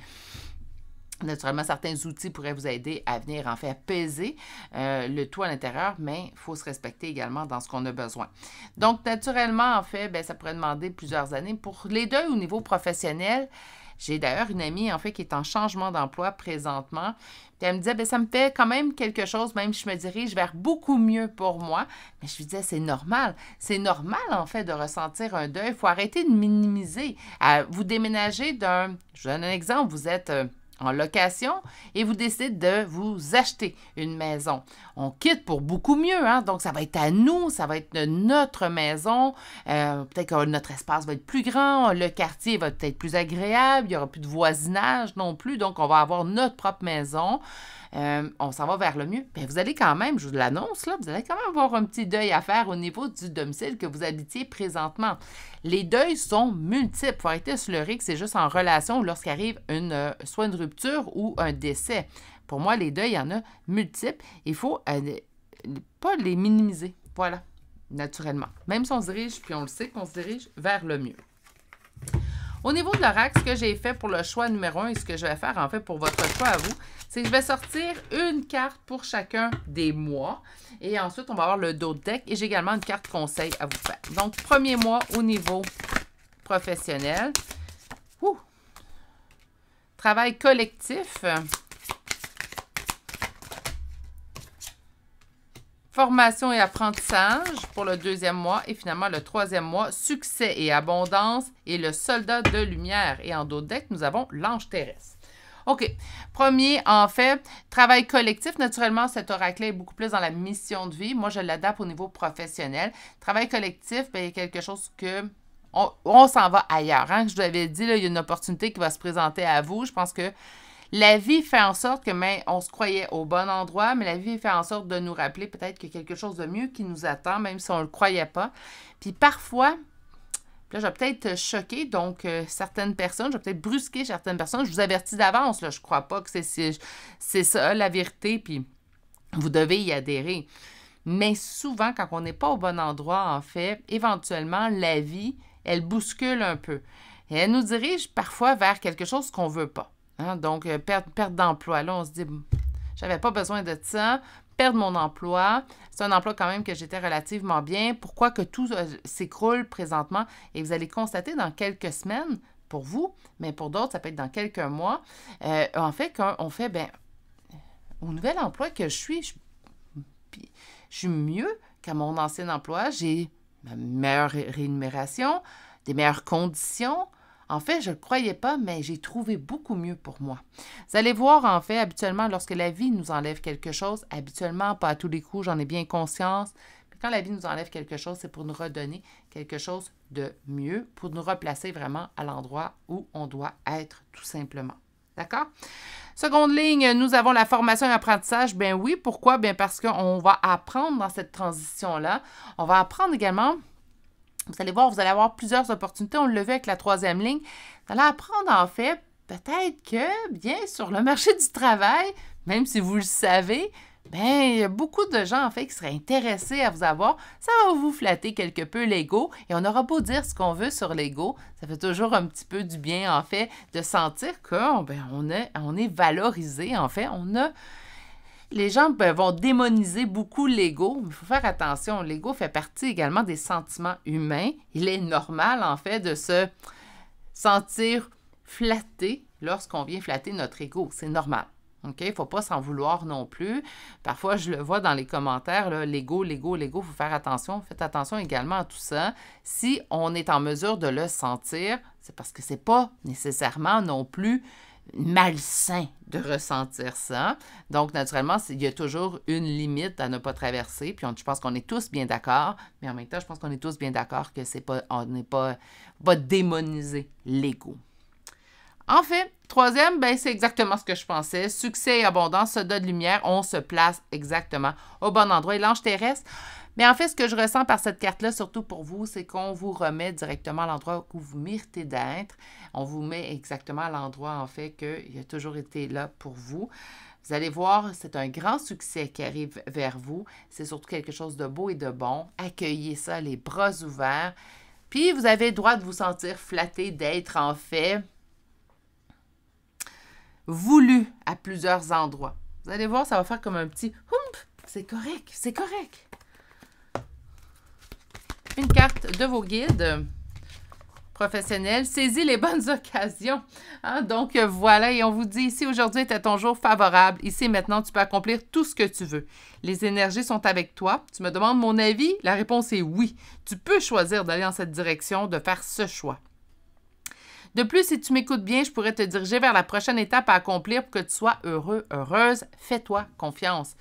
Naturellement, certains outils pourraient vous aider à venir, en fait, apaiser le tout à l'intérieur, mais il faut se respecter également dans ce qu'on a besoin. Donc, naturellement, en fait, ça pourrait demander plusieurs années. Pour les deux au niveau professionnel, j'ai d'ailleurs une amie, en fait, qui est en changement d'emploi présentement. Puis elle me disait, ça me fait quand même quelque chose, même si je me dirige vers beaucoup mieux pour moi. Mais je lui disais, c'est normal. C'est normal, en fait, de ressentir un deuil. Il faut arrêter de minimiser. Vous déménagez je vous donne un exemple, vous êtes en location et vous décidez de vous acheter une maison. On quitte pour beaucoup mieux, hein? Donc ça va être à nous, ça va être notre maison. Peut-être que notre espace va être plus grand, le quartier va être plus agréable, il n'y aura plus de voisinage non plus, donc on va avoir notre propre maison. on s'en va vers le mieux, bien, vous allez quand même, je vous l'annonce, là, vous allez quand même avoir un petit deuil à faire au niveau du domicile que vous habitiez présentement. Les deuils sont multiples. Il faut arrêter de se leurrer que c'est juste en relation lorsqu'arrive soit une rupture ou un décès. Pour moi, les deuils, il y en a multiples. Il faut pas les minimiser. Voilà, naturellement. Même si on se dirige, puis on le sait qu'on se dirige vers le mieux. Au niveau de l'oracle, ce que j'ai fait pour le choix numéro 1 et ce que je vais faire en fait pour votre choix à vous, c'est que je vais sortir une carte pour chacun des mois. Et ensuite, on va avoir le dos de deck et j'ai également une carte conseil à vous faire. Donc, premier mois au niveau professionnel. Travail collectif. Formation et apprentissage pour le deuxième mois. Et finalement, le troisième mois, succès et abondance et le soldat de lumière. Et en dos de deck, nous avons l'ange terrestre. OK. Premier, en fait, travail collectif. Naturellement, cet oracle est beaucoup plus dans la mission de vie. Moi, je l'adapte au niveau professionnel. Travail collectif, bien, il y a quelque chose que... On s'en va ailleurs. Hein? Je vous l'avais dit, là, il y a une opportunité qui va se présenter à vous. Je pense que la vie fait en sorte que on se croyait au bon endroit, mais la vie fait en sorte de nous rappeler peut-être qu'il y a quelque chose de mieux qui nous attend, même si on ne le croyait pas. Puis parfois, là, je vais peut-être choquer certaines personnes, je vais peut-être brusquer certaines personnes. Je vous avertis d'avance, là, je ne crois pas que c'est ça la vérité, puis vous devez y adhérer. Mais souvent, quand on n'est pas au bon endroit, en fait, éventuellement, la vie, elle bouscule un peu. Et elle nous dirige parfois vers quelque chose qu'on ne veut pas. Hein? Donc, perte d'emploi. Là, on se dit, j'avais pas besoin de ça. Perdre mon emploi. C'est un emploi quand même que j'étais relativement bien. Pourquoi que tout s'écroule présentement? Et vous allez constater dans quelques semaines, pour vous, mais pour d'autres, ça peut être dans quelques mois, en fait, on fait, au nouvel emploi que je suis mieux qu'à mon ancien emploi. J'ai ma meilleure rémunération, des meilleures conditions. En fait, je ne le croyais pas, mais j'ai trouvé beaucoup mieux pour moi. Vous allez voir, en fait, habituellement, lorsque la vie nous enlève quelque chose, habituellement, pas à tous les coups, j'en ai bien conscience, mais quand la vie nous enlève quelque chose, c'est pour nous redonner quelque chose de mieux, pour nous replacer vraiment à l'endroit où on doit être, tout simplement. D'accord? Seconde ligne, nous avons la formation et l'apprentissage. Ben oui, pourquoi? Bien parce qu'on va apprendre dans cette transition-là. On va apprendre également... Vous allez voir, vous allez avoir plusieurs opportunités. On l'a vu avec la troisième ligne. Vous allez apprendre, en fait, peut-être que, bien, sur le marché du travail, même si vous le savez, bien, il y a beaucoup de gens, en fait, qui seraient intéressés à vous avoir. Ça va vous flatter quelque peu l'ego. Et on aura beau dire ce qu'on veut sur l'ego, ça fait toujours un petit peu du bien, en fait, de sentir qu'on on est valorisé, en fait. Les gens vont démoniser beaucoup l'ego, mais il faut faire attention. L'ego fait partie également des sentiments humains. Il est normal, en fait, de se sentir flatté lorsqu'on vient flatter notre ego. C'est normal. OK? Il ne faut pas s'en vouloir non plus. Parfois, je le vois dans les commentaires, là, l'ego, il faut faire attention. Faites attention également à tout ça. Si on est en mesure de le sentir, c'est parce que ce n'est pas nécessairement non plus malsain de ressentir ça. Donc, naturellement, il y a toujours une limite à ne pas traverser. Puis, je pense qu'on est tous bien d'accord. Mais en même temps, je pense qu'on est tous bien d'accord que on n'est pas démoniser l'ego. En fait, troisième, c'est exactement ce que je pensais. Succès et abondance, soldat de lumière, on se place exactement au bon endroit. Et l'ange terrestre, mais en fait, ce que je ressens par cette carte-là, surtout pour vous, c'est qu'on vous remet directement à l'endroit où vous méritez d'être. On vous met exactement à l'endroit, en fait, qu'il a toujours été là pour vous. Vous allez voir, c'est un grand succès qui arrive vers vous. C'est surtout quelque chose de beau et de bon. Accueillez ça, les bras ouverts. Puis, vous avez le droit de vous sentir flatté d'être, en fait, voulu à plusieurs endroits. Vous allez voir, ça va faire comme un petit « Hump! C'est correct, c'est correct! » Une carte de vos guides professionnels. Saisis les bonnes occasions. Hein? Donc, voilà. Et on vous dit ici, aujourd'hui était ton jour favorable. Ici, maintenant, tu peux accomplir tout ce que tu veux. Les énergies sont avec toi. Tu me demandes mon avis? La réponse est oui. Tu peux choisir d'aller dans cette direction, de faire ce choix. De plus, si tu m'écoutes bien, je pourrais te diriger vers la prochaine étape à accomplir pour que tu sois heureux, heureuse. Fais-toi confiance.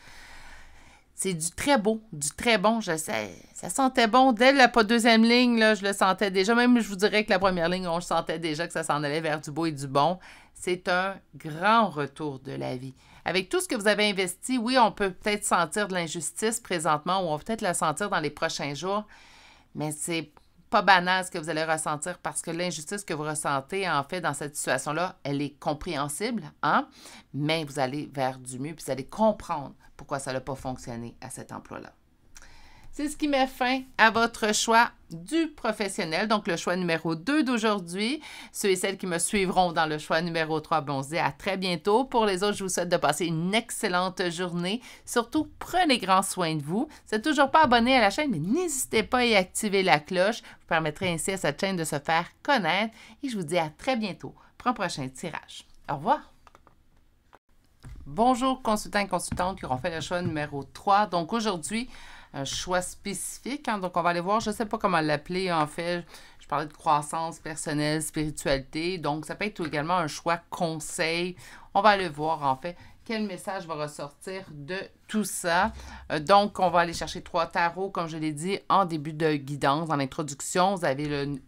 C'est du très beau, du très bon, je sais. Ça sentait bon. Dès la deuxième ligne, là, je le sentais déjà. Même, je vous dirais que la première ligne, on sentait déjà que ça s'en allait vers du beau et du bon. C'est un grand retour de la vie. Avec tout ce que vous avez investi, oui, on peut peut-être sentir de l'injustice présentement ou on va peut-être la sentir dans les prochains jours, mais c'est pas banal ce que vous allez ressentir parce que l'injustice que vous ressentez, en fait, dans cette situation-là, elle est compréhensible, hein? Mais vous allez vers du mieux puis vous allez comprendre pourquoi ça n'a pas fonctionné à cet emploi-là. C'est ce qui met fin à votre choix du professionnel, donc le choix numéro 2 d'aujourd'hui. Ceux et celles qui me suivront dans le choix numéro 3, bon, on se dit à très bientôt. Pour les autres, je vous souhaite de passer une excellente journée. Surtout, prenez grand soin de vous. Si vous n'êtes toujours pas abonné à la chaîne, mais n'hésitez pas à y activer la cloche. Vous permettrez ainsi à cette chaîne de se faire connaître. Et je vous dis à très bientôt pour un prochain tirage. Au revoir! Bonjour, consultants et consultantes qui auront fait le choix numéro 3. Donc aujourd'hui, un choix spécifique. Hein? Donc, on va aller voir, je ne sais pas comment l'appeler en fait. Je parlais de croissance personnelle, spiritualité. Donc, ça peut être également un choix conseil. On va aller voir en fait quel message va ressortir de tout ça. Donc, on va aller chercher 3 tarots, comme je l'ai dit, en début de guidance, en introduction. Vous avez le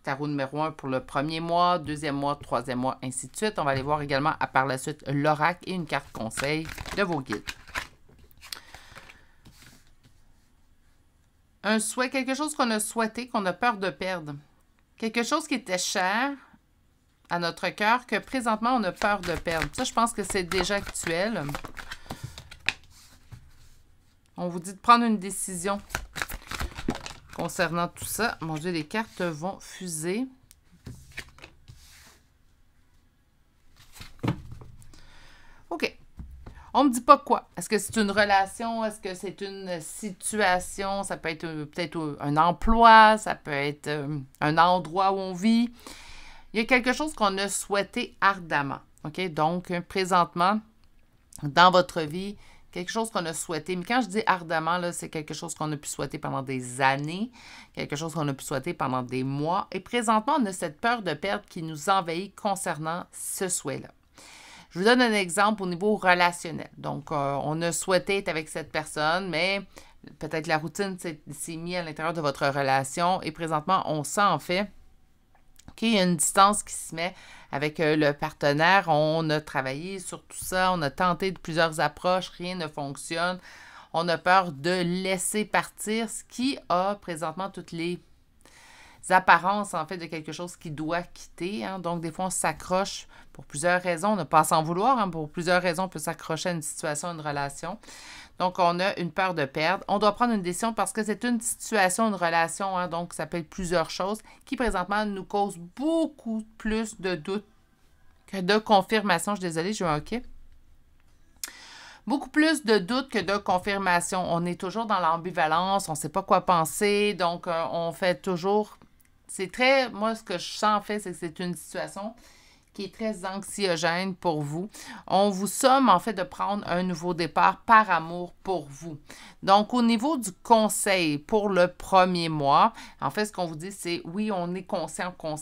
tarot numéro 1 pour le premier mois, deuxième mois, troisième mois, ainsi de suite. On va aller voir également par la suite l'oracle et une carte conseil de vos guides. Un souhait, quelque chose qu'on a souhaité, qu'on a peur de perdre. Quelque chose qui était cher à notre cœur, que présentement, on a peur de perdre. Ça, je pense que c'est déjà actuel. On vous dit de prendre une décision concernant tout ça. Mon Dieu, les cartes vont fuser. OK. On ne me dit pas quoi. Est-ce que c'est une relation? Est-ce que c'est une situation? Ça peut être peut-être un emploi. Ça peut être un endroit où on vit. Il y a quelque chose qu'on a souhaité ardemment. OK? Donc, présentement, dans votre vie, quelque chose qu'on a souhaité. Mais quand je dis ardemment, là, c'est quelque chose qu'on a pu souhaiter pendant des années, quelque chose qu'on a pu souhaiter pendant des mois. Et présentement, on a cette peur de perdre qui nous envahit concernant ce souhait-là. Je vous donne un exemple au niveau relationnel. Donc, on a souhaité être avec cette personne, mais peut-être la routine s'est mise à l'intérieur de votre relation et présentement, on sent en fait qu'il y a une distance qui se met avec le partenaire. On a travaillé sur tout ça, on a tenté de plusieurs approches, rien ne fonctionne. On a peur de laisser partir, ce qui a présentement toutes les apparences, en fait, de quelque chose qui doit quitter. Hein. Donc, des fois, on s'accroche pour plusieurs raisons. On n'a pas à s'en vouloir. Hein. Pour plusieurs raisons, on peut s'accrocher à une situation, à une relation. Donc, on a une peur de perdre. On doit prendre une décision parce que c'est une situation, une relation. Hein. Donc, ça peut être plusieurs choses qui, présentement, nous causent beaucoup plus de doutes que de confirmation. Je suis désolée, j'ai eu un OK. Beaucoup plus de doutes que de confirmation. On est toujours dans l'ambivalence. On ne sait pas quoi penser. Donc, on fait toujours... C'est très... Moi, ce que je sens, en fait, c'est que c'est une situation qui est très anxiogène pour vous. On vous somme, en fait, de prendre un nouveau départ par amour pour vous. Donc, au niveau du conseil pour le premier mois, en fait, ce qu'on vous dit, c'est oui, on est conscient qu'en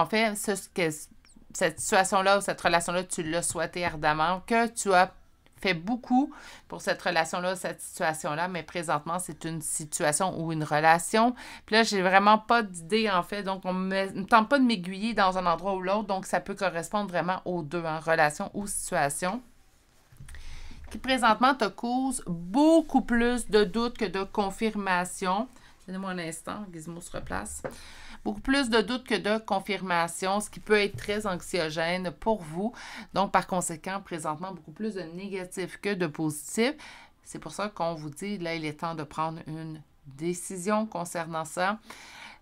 fait, cette situation-là ou cette relation-là, tu l'as souhaité ardemment, que tu as fait beaucoup pour cette relation-là, cette situation-là, mais présentement, c'est une situation ou une relation. Puis là, j'ai vraiment pas d'idée, en fait, donc on ne tente pas de m'aiguiller dans un endroit ou l'autre, donc ça peut correspondre vraiment aux deux, hein, relation ou situation, qui présentement te cause beaucoup plus de doutes que de confirmation. Donnez-moi un instant, Gizmo se replace. Beaucoup plus de doutes que de confirmation, ce qui peut être très anxiogène pour vous. Donc, par conséquent, présentement, beaucoup plus de négatif que de positif. C'est pour ça qu'on vous dit, là, il est temps de prendre une décision concernant ça.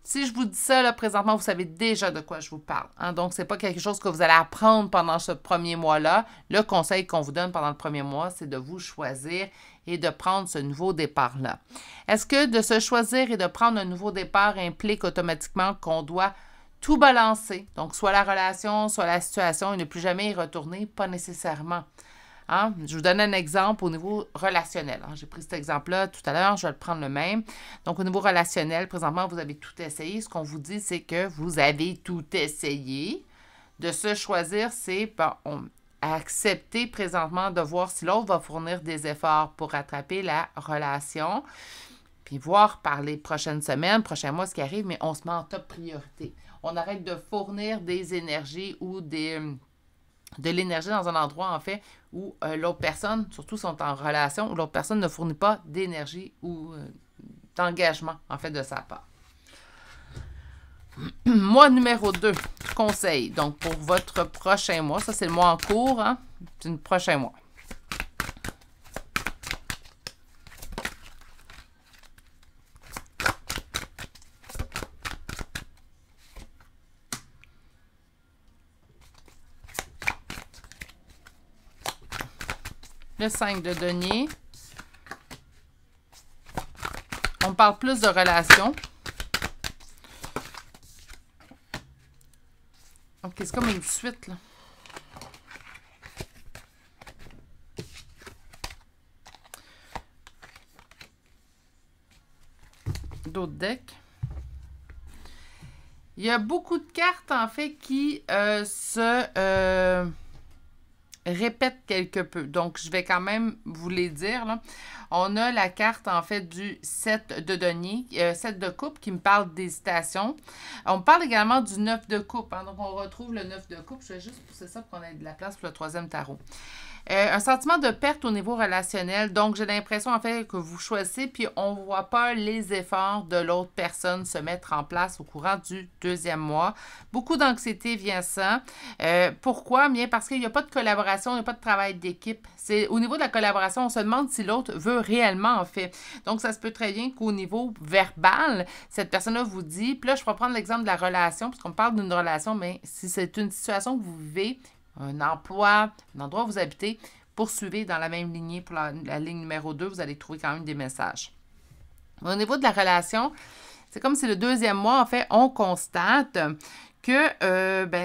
Si je vous dis ça, là, présentement, vous savez déjà de quoi je vous parle. Hein? Donc, ce n'est pas quelque chose que vous allez apprendre pendant ce premier mois-là. Le conseil qu'on vous donne pendant le premier mois, c'est de vous choisir et de prendre ce nouveau départ-là. Est-ce que de se choisir et de prendre un nouveau départ implique automatiquement qu'on doit tout balancer? Donc, soit la relation, soit la situation et ne plus jamais y retourner? Pas nécessairement. Hein? Je vous donne un exemple au niveau relationnel. Hein? J'ai pris cet exemple-là tout à l'heure, je vais le prendre le même. Donc, au niveau relationnel, présentement, vous avez tout essayé. Ce qu'on vous dit, c'est que vous avez tout essayé. De se choisir, c'est... Bon, accepter présentement de voir si l'autre va fournir des efforts pour rattraper la relation, puis voir par les prochaines semaines, prochains mois ce qui arrive, mais on se met en top priorité. On arrête de fournir des énergies ou de l'énergie dans un endroit, en fait, où l'autre personne, surtout si on est en relation, où l'autre personne ne fournit pas d'énergie ou d'engagement, en fait, de sa part. Mois numéro 2, conseil. Donc, pour votre prochain mois, ça, c'est le mois en cours, hein? C'est le prochain mois. Le 5 de denier. On parle plus de relations. Ok, c'est comme une suite, là. D'autres decks. Il y a beaucoup de cartes, en fait, qui se répètent quelque peu. Donc, je vais quand même vous les dire, là. On a la carte, en fait, du 7 de denier, 7 de coupe, qui me parle d'hésitation. On parle également du 9 de coupe. Hein, donc, on retrouve le 9 de coupe. Je vais juste pousser ça pour qu'on ait de la place pour le troisième tarot. Un sentiment de perte au niveau relationnel. Donc, j'ai l'impression, en fait, que vous choisissez, puis on ne voit pas les efforts de l'autre personne se mettre en place au courant du deuxième mois. Beaucoup d'anxiété vient ça. Pourquoi? Bien, parce qu'il n'y a pas de collaboration, il n'y a pas de travail d'équipe. C'est au niveau de la collaboration, on se demande si l'autre veut réellement, en fait. Donc, ça se peut très bien qu'au niveau verbal, cette personne-là vous dit, puis là, je vais prendre l'exemple de la relation, puisqu'on parle d'une relation, mais si c'est une situation que vous vivez, un emploi, un endroit où vous habitez, poursuivez dans la même lignée pour la ligne numéro 2, vous allez trouver quand même des messages. Au niveau de la relation, c'est comme si le deuxième mois, en fait, on constate que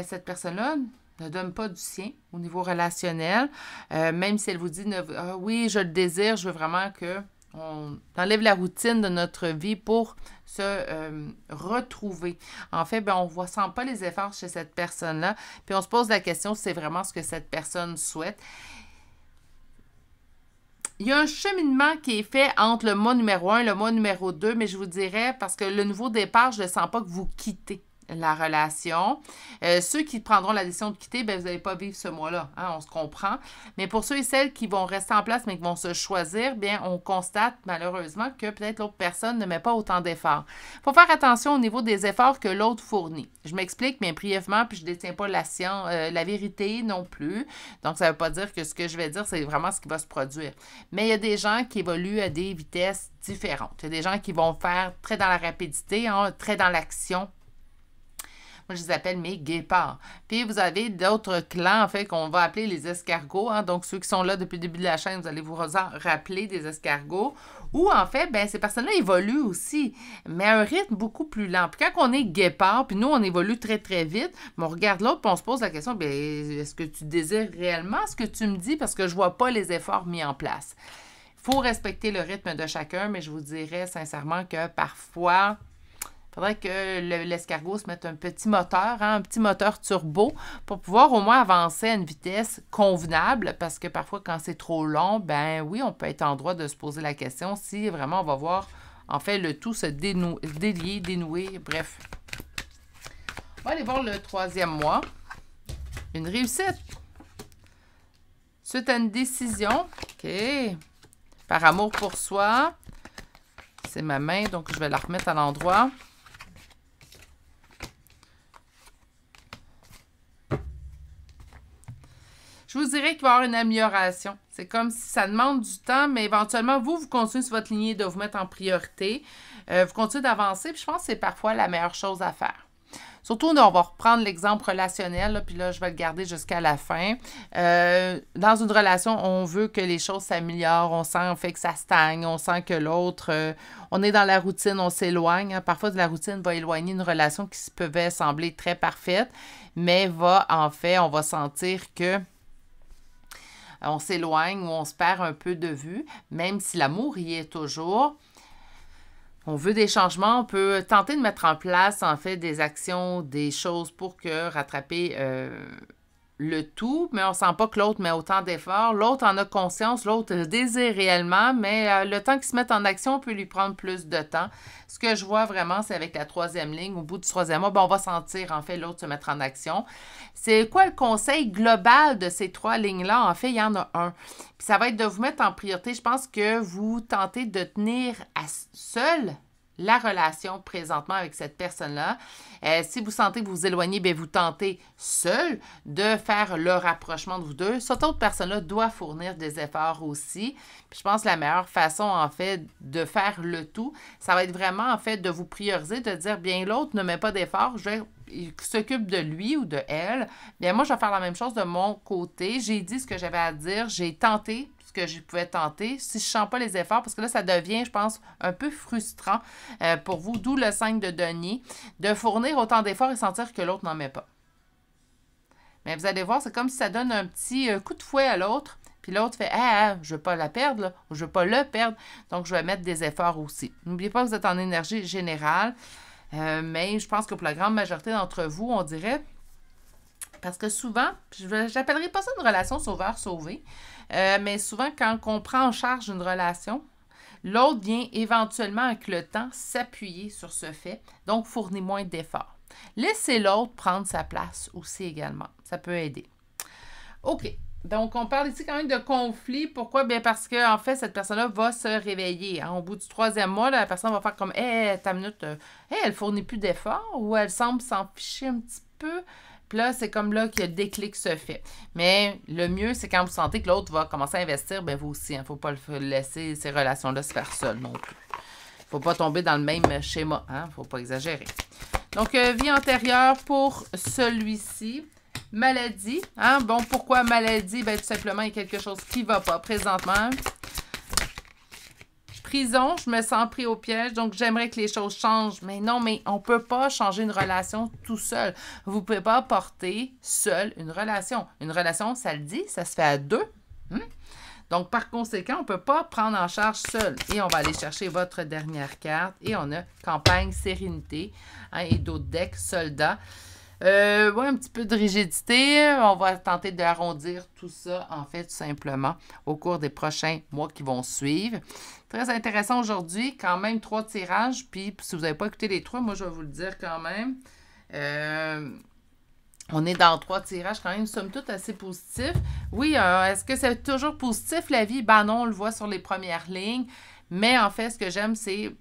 cette personne-là ne donne pas du sien au niveau relationnel, même si elle vous dit « oui, je le désire, je veux vraiment que on enlève la routine de notre vie pour se retrouver. » En fait, on ne sent pas les efforts chez cette personne-là, puis on se pose la question si c'est vraiment ce que cette personne souhaite. Il y a un cheminement qui est fait entre le mois numéro 1 et le mois numéro 2, mais je vous dirais, parce que le nouveau départ, je ne sens pas que vous quittez la relation. Ceux qui prendront la décision de quitter, vous n'allez pas vivre ce mois-là, hein, on se comprend. Mais pour ceux et celles qui vont rester en place, mais qui vont se choisir, bien, on constate malheureusement que peut-être l'autre personne ne met pas autant d'efforts. Il faut faire attention au niveau des efforts que l'autre fournit. Je m'explique, mais brièvement, puis je ne détiens pas la science, la vérité non plus. Donc, ça ne veut pas dire que ce que je vais dire, c'est vraiment ce qui va se produire. Mais il y a des gens qui évoluent à des vitesses différentes. Il y a des gens qui vont faire très dans la rapidité, hein, très dans l'action. Moi, je les appelle mes guépards. Puis, vous avez d'autres clans, en fait, qu'on va appeler les escargots. Hein? Donc, ceux qui sont là depuis le début de la chaîne, vous allez vous rappeler des escargots. Ou, en fait, ces personnes-là évoluent aussi, mais à un rythme beaucoup plus lent. Puis, quand on est guépard, puis nous, on évolue très, très vite, mais on regarde l'autre, puis on se pose la question, est-ce que tu désires réellement ce que tu me dis? Parce que je ne vois pas les efforts mis en place. Il faut respecter le rythme de chacun, mais je vous dirais sincèrement que parfois, il faudrait que l'escargot se mette un petit moteur, hein, un petit moteur turbo pour pouvoir au moins avancer à une vitesse convenable parce que parfois, quand c'est trop long, oui, on peut être en droit de se poser la question si vraiment on va voir, en fait, le tout se délier, dénouer, bref. On va aller voir le troisième mois. Une réussite. Suite à une décision. OK. Par amour pour soi. C'est ma main, donc je vais la remettre à l'endroit. Je vous dirais qu'il va y avoir une amélioration. C'est comme si ça demande du temps, mais éventuellement, vous continuez sur votre lignée de vous mettre en priorité. Vous continuez d'avancer, puis je pense que c'est parfois la meilleure chose à faire. Surtout, on va reprendre l'exemple relationnel, là, puis là, je vais le garder jusqu'à la fin. Dans une relation, on veut que les choses s'améliorent, on sent en fait que ça stagne, on sent que l'autre, on est dans la routine, on s'éloigne. Hein. Parfois, de la routine va éloigner une relation qui pouvait sembler très parfaite, mais on va sentir que on s'éloigne ou on se perd un peu de vue, même si l'amour y est toujours. On veut des changements, on peut tenter de mettre en place, en fait, des actions, des choses pour rattraper le tout, mais on ne sent pas que l'autre met autant d'efforts. L'autre en a conscience, l'autre le désire réellement, mais le temps qu'il se mette en action peut lui prendre plus de temps. Ce que je vois vraiment, c'est avec la troisième ligne. Au bout du troisième mois, on va sentir en fait l'autre se mettre en action. C'est quoi le conseil global de ces trois lignes-là? En fait, il y en a un. Puis ça va être de vous mettre en priorité. Je pense que vous tentez de tenir seul la relation présentement avec cette personne-là. Si vous sentez que vous vous éloignez, bien, vous tentez seul de faire le rapprochement de vous deux. Cette autre personne-là doit fournir des efforts aussi. Puis je pense que la meilleure façon, en fait, de faire le tout, ça va être vraiment, en fait, de vous prioriser, de dire, bien, l'autre ne met pas d'efforts, il s'occupe de lui ou de elle. Bien, moi, je vais faire la même chose de mon côté. J'ai dit ce que j'avais à dire. J'ai tenté que je pouvais tenter, si je ne sens pas les efforts, parce que là, ça devient, je pense, un peu frustrant pour vous, d'où le 5 de denier, de fournir autant d'efforts et sentir que l'autre n'en met pas. Mais vous allez voir, c'est comme si ça donne un petit coup de fouet à l'autre, puis l'autre fait « Ah, je ne veux pas la perdre, là, ou je ne veux pas le perdre, donc je vais mettre des efforts aussi. » N'oubliez pas que vous êtes en énergie générale, mais je pense que pour la grande majorité d'entre vous, on dirait, parce que souvent, je n'appellerai pas ça une relation sauveur-sauvé, mais souvent, quand on prend en charge une relation, l'autre vient éventuellement, avec le temps, s'appuyer sur ce fait, donc fournit moins d'efforts. Laissez l'autre prendre sa place aussi également. Ça peut aider. OK. Donc, on parle ici quand même de conflit. Pourquoi? Bien parce que, en fait, cette personne-là va se réveiller. Hein. Au bout du troisième mois, là, la personne va faire comme « Hey, ta minute, elle ne fournit plus d'efforts » ou elle semble s'en ficher un petit peu. Puis là, c'est comme là que le déclic se fait. Mais le mieux, c'est quand vous sentez que l'autre va commencer à investir, bien vous aussi. Il ne faut pas laisser ces relations-là se faire seules non plus. Il ne faut pas tomber dans le même schéma. Il ne faut pas exagérer. Donc, vie antérieure pour celui-ci. Maladie. Hein? Bon, pourquoi maladie? Bien, tout simplement, il y a quelque chose qui ne va pas présentement. Prison, je me sens pris au piège, donc j'aimerais que les choses changent. Mais non, mais on ne peut pas changer une relation tout seul. Vous ne pouvez pas porter seul une relation. Une relation, ça le dit, ça se fait à deux. Donc, par conséquent, on ne peut pas prendre en charge seul. Et on va aller chercher votre dernière carte. Et on a campagne, sérénité, hein, et d'autres decks, soldats. Ouais, un petit peu de rigidité. On va tenter d'arrondir tout ça, en fait, tout simplement, au cours des prochains mois qui vont suivre. Très intéressant aujourd'hui. Quand même, 3 tirages. Puis, si vous n'avez pas écouté les 3, moi, je vais vous le dire quand même. On est dans 3 tirages quand même, somme toute, assez positifs. Oui, est-ce que c'est toujours positif, la vie? Ben non, on le voit sur les premières lignes. Mais en fait, ce que j'aime, c'est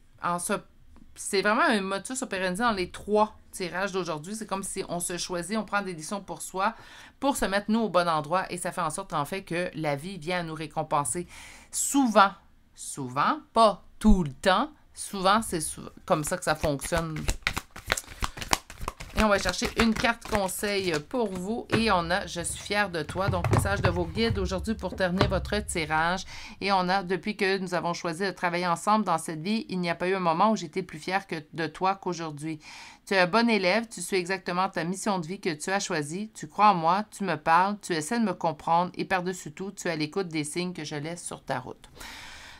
vraiment un motus operandi dans les 3 tirages d'aujourd'hui. C'est comme si on se choisit, on prend des décisions pour soi, pour se mettre, nous, au bon endroit. Et ça fait en sorte, en fait, que la vie vient nous récompenser. Souvent, pas tout le temps, souvent, c'est comme ça que ça fonctionne. Et on va chercher une carte conseil pour vous. Et on a « Je suis fière de toi ». Donc, message de vos guides aujourd'hui pour terminer votre tirage. Et on a « Depuis que nous avons choisi de travailler ensemble dans cette vie, il n'y a pas eu un moment où j'étais plus fière de toi qu'aujourd'hui. Tu es un bon élève, tu suis exactement ta mission de vie que tu as choisie. Tu crois en moi, tu me parles, tu essaies de me comprendre et par-dessus tout, tu es à l'écoute des signes que je laisse sur ta route. »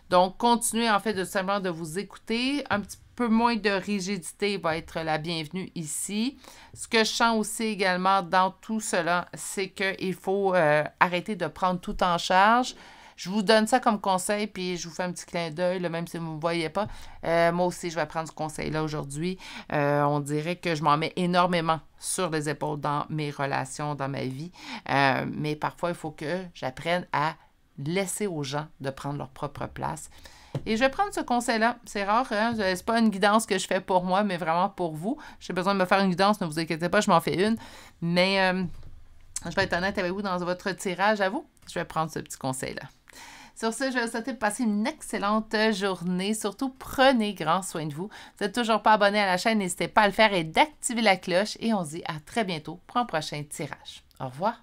Donc, continuez en fait simplement de vous écouter. Un petit peu moins de rigidité va être la bienvenue ici. Ce que je sens aussi également dans tout cela, c'est qu'il faut arrêter de prendre tout en charge. Je vous donne ça comme conseil, puis je vous fais un petit clin d'œil, même si vous ne me voyez pas. Moi aussi, je vais prendre ce conseil-là aujourd'hui. On dirait que je m'en mets énormément sur les épaules dans mes relations, dans ma vie. Mais parfois, il faut que j'apprenne à laisser aux gens de prendre leur propre place. Et je vais prendre ce conseil-là. C'est rare, hein? C'est pas une guidance que je fais pour moi, mais vraiment pour vous. J'ai besoin de me faire une guidance, ne vous inquiétez pas, je m'en fais une. Mais je vais être honnête avec vous dans votre tirage à vous. Je vais prendre ce petit conseil-là. Sur ce, je vais vous souhaiter de passer une excellente journée. Surtout, prenez grand soin de vous. Vous n'êtes toujours pas abonné à la chaîne, n'hésitez pas à le faire et d'activer la cloche. Et on se dit à très bientôt pour un prochain tirage. Au revoir.